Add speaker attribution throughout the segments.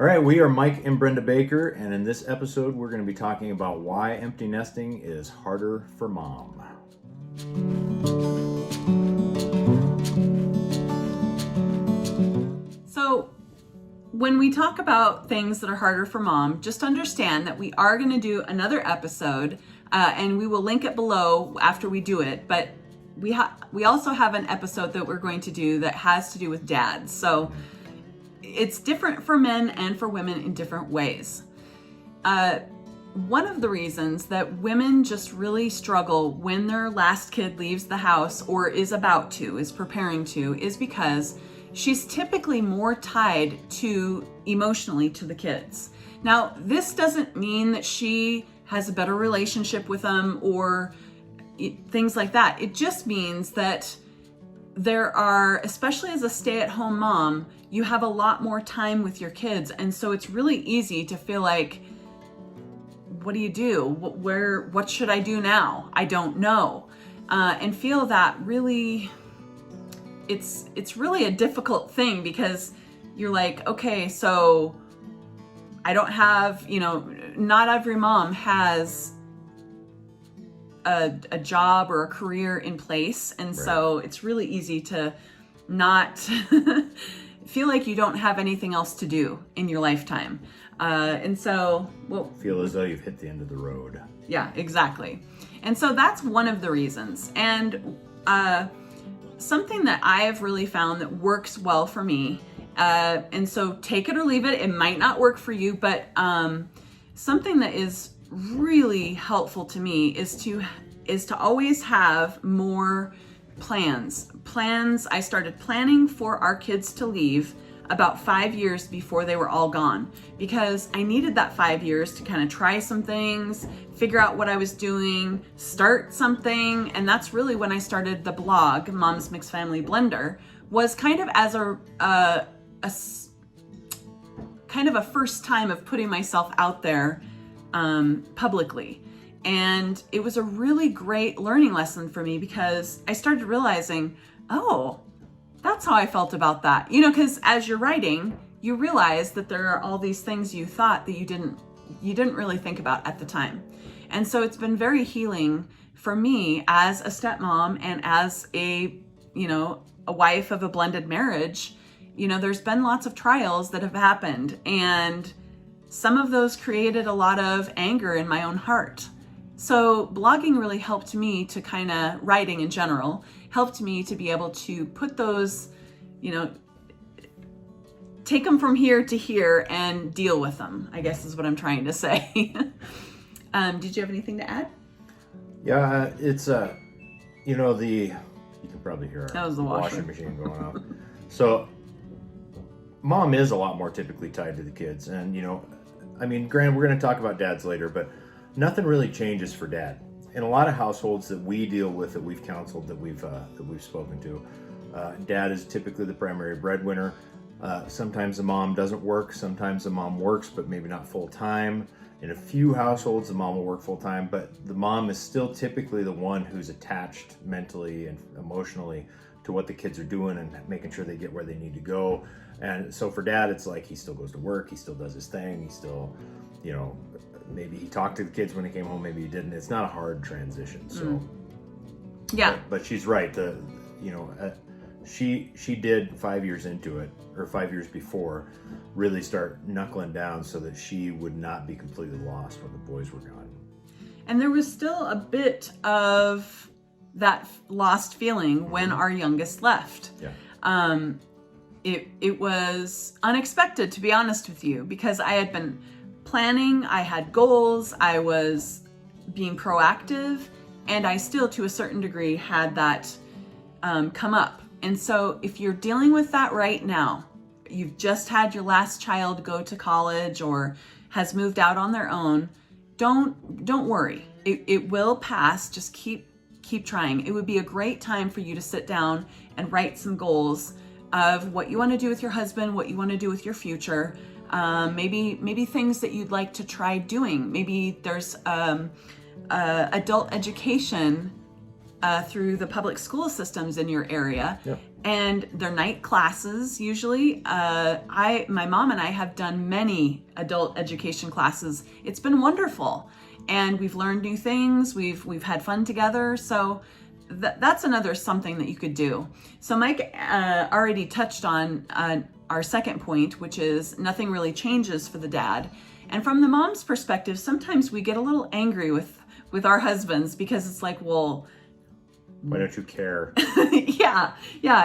Speaker 1: All right, we are Mike and Brenda Baker, and in this episode, we're going to be talking about why empty nesting is harder for mom.
Speaker 2: So, when we talk about things that are harder for mom, just understand that we are going to do another episode, and we will link it below after we do it. But we also have an episode that we're going to do that has to do with dads. So it's different for men and for women in different ways. One of the reasons that women just really struggle when their last kid leaves the house or is preparing to, is because she's typically more tied to emotionally to the kids. Now, this doesn't mean that she has a better relationship with them or things like that. It just means that there are, especially as a stay-at-home mom, you have a lot more time with your kids. And so it's really easy to feel like, what do you do? What should I do now? I don't know. And feel that really, it's really a difficult thing, because you're like, okay, so I don't have, not every mom has a job or a career in place. And so it's really easy to not feel like you don't have anything else to do in your lifetime. And so,
Speaker 1: feel as though you've hit the end of the road.
Speaker 2: Yeah, exactly. And so that's one of the reasons. And something that I have really found that works well for me, and so take it or leave it, it might not work for you, but something that is really helpful to me is to always have more plans. I started planning for our kids to leave about 5 years before they were all gone, because I needed that 5 years to kind of try some things, figure out what I was doing, start something. And that's really when I started the blog, Mom's Mixed Family Blender, was kind of as a kind of a first time of putting myself out there publicly. And it was a really great learning lesson for me, because I started realizing, oh, that's how I felt about that. Because as you're writing, you realize that there are all these things you thought that you didn't really think about at the time. And so it's been very healing for me as a stepmom and as a wife of a blended marriage. There's been lots of trials that have happened, and some of those created a lot of anger in my own heart. So blogging really helped me to writing in general, helped me to be able to put those, take them from here to here and deal with them, I guess is what I'm trying to say. Did you have anything to add?
Speaker 1: Yeah, it's, you can probably hear
Speaker 2: that was the
Speaker 1: washing machine going off. So mom is a lot more typically tied to the kids. And, granted, we're going to talk about dads later, but nothing really changes for dad. In a lot of households that we deal with, that we've counseled, that we've spoken to, dad is typically the primary breadwinner. Sometimes the mom doesn't work. Sometimes the mom works, but maybe not full time. In a few households, the mom will work full time, but the mom is still typically the one who's attached mentally and emotionally to what the kids are doing and making sure they get where they need to go. And so for dad, it's like he still goes to work, he still does his thing, he still, maybe he talked to the kids when he came home, maybe he didn't. It's not a hard transition. So
Speaker 2: yeah,
Speaker 1: but she's right. She did 5 years into it, or 5 years before, really start knuckling down so that she would not be completely lost when the boys were gone.
Speaker 2: And there was still a bit of that lost feeling when our youngest left.
Speaker 1: Yeah.
Speaker 2: It was unexpected, to be honest with you, because I had been planning, I had goals, I was being proactive, and I still, to a certain degree, had that come up. And so if you're dealing with that right now, you've just had your last child go to college or has moved out on their own, don't worry. It will pass. Just keep trying. It would be a great time for you to sit down and write some goals of what you want to do with your husband, what you want to do with your future. Maybe things that you'd like to try doing. Maybe there's adult education through the public school systems in your area.
Speaker 1: Yep.
Speaker 2: and they're night classes usually. My mom and I have done many adult education classes. It's been wonderful, and we've learned new things. We've had fun together. So that's another something that you could do. So Mike already touched on our second point, which is nothing really changes for the dad. And from the mom's perspective, sometimes we get a little angry with our husbands because it's like, well,
Speaker 1: why don't you care?
Speaker 2: yeah,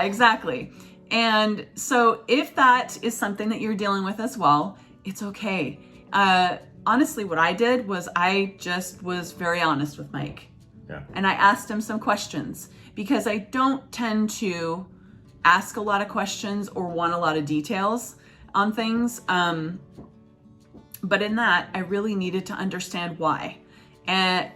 Speaker 2: exactly. And so if that is something that you're dealing with as well, it's okay. Honestly, what I did was I just was very honest with Mike.
Speaker 1: Yeah.
Speaker 2: And I asked him some questions because I don't tend to ask a lot of questions or want a lot of details on things. But in that, I really needed to understand why. And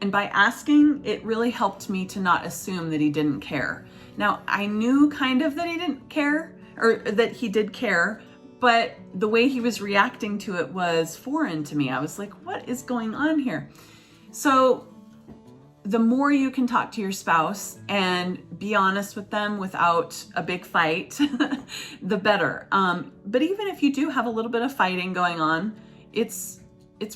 Speaker 2: by asking, it really helped me to not assume that he didn't care. Now, I knew kind of that he didn't care, or that he did care, but the way he was reacting to it was foreign to me. I was like, what is going on here? So the more you can talk to your spouse and be honest with them without a big fight, the better. But even if you do have a little bit of fighting going on, it's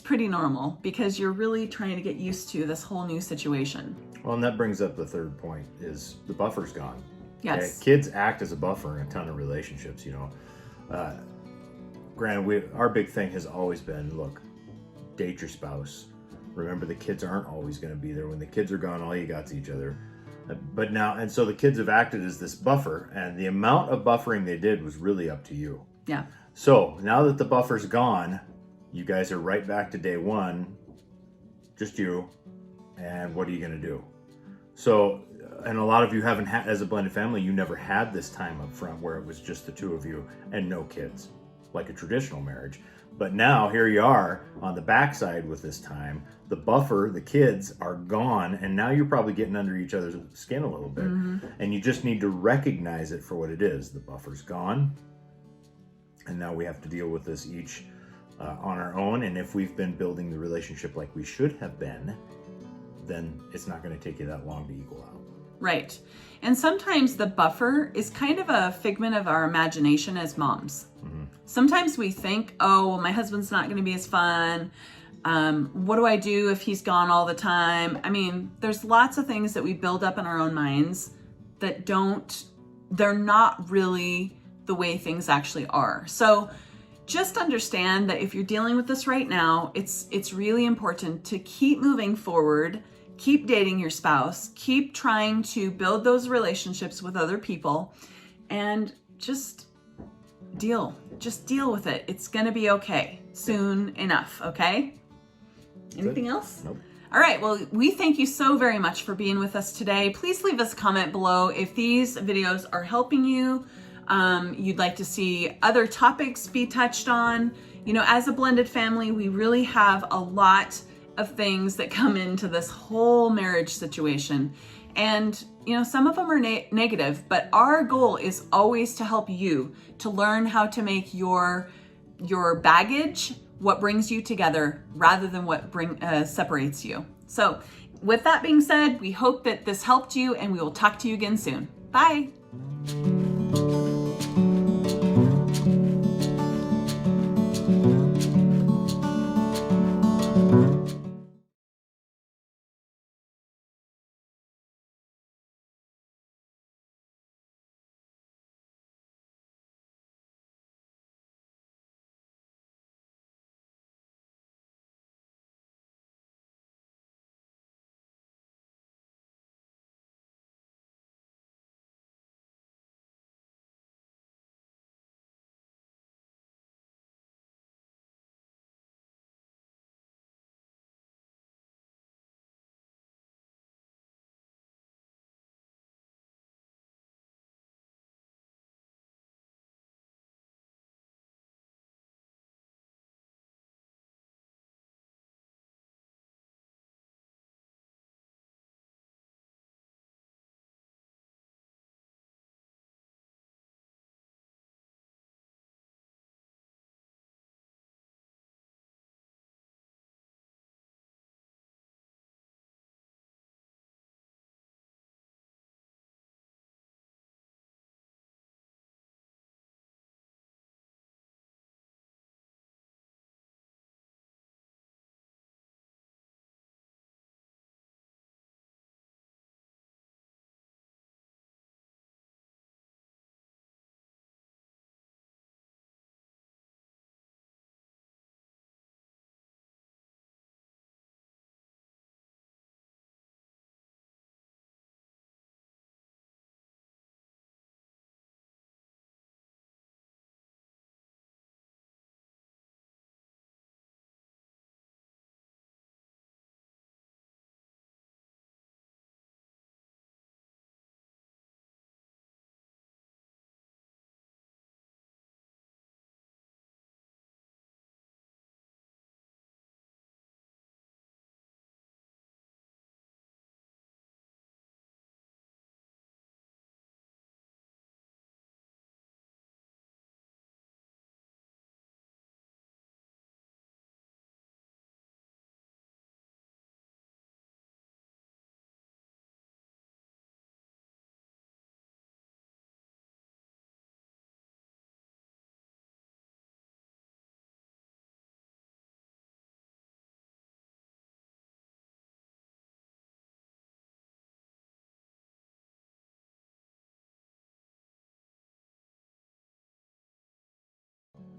Speaker 2: pretty normal because you're really trying to get used to this whole new situation.
Speaker 1: Well, and that brings up the third point, is the buffer's gone.
Speaker 2: Yes.
Speaker 1: Okay? Kids act as a buffer in a ton of relationships, you know. Granted, our big thing has always been, look, date your spouse. Remember, the kids aren't always going to be there. When the kids are gone, all you got's each other. But now, and so the kids have acted as this buffer, and the amount of buffering they did was really up to you.
Speaker 2: Yeah.
Speaker 1: So now that the buffer's gone, you guys are right back to day one, just you, and what are you going to do? So, and a lot of you haven't had, as a blended family, you never had this time up front where it was just the two of you and no kids, like a traditional marriage. But now here you are on the backside with this time. The buffer, the kids are gone, and now you're probably getting under each other's skin a little bit. Mm-hmm. And you just need to recognize it for what it is. The buffer's gone, and now we have to deal with this each on our own. And if we've been building the relationship like we should have been, then it's not going to take you that long to equal out.
Speaker 2: Right. And sometimes the buffer is kind of a figment of our imagination as moms. Mm-hmm. Sometimes we think, oh, well, my husband's not going to be as fun. What do I do if he's gone all the time? I mean, there's lots of things that we build up in our own minds that they're not really the way things actually are. So just understand that if you're dealing with this right now, it's really important to keep moving forward, keep dating your spouse, keep trying to build those relationships with other people, and just deal with it. It's going to be okay soon enough, okay? Anything else?
Speaker 1: Nope.
Speaker 2: All right, well, we thank you so very much for being with us today. Please leave us a comment below if these videos are helping you. You'd like to see other topics be touched on. You know, as a blended family, we really have a lot of things that come into this whole marriage situation. And, you know, some of them are negative, but our goal is always to help you to learn how to make your baggage what brings you together rather than what separates you. So with that being said, we hope that this helped you, and we will talk to you again soon. Bye.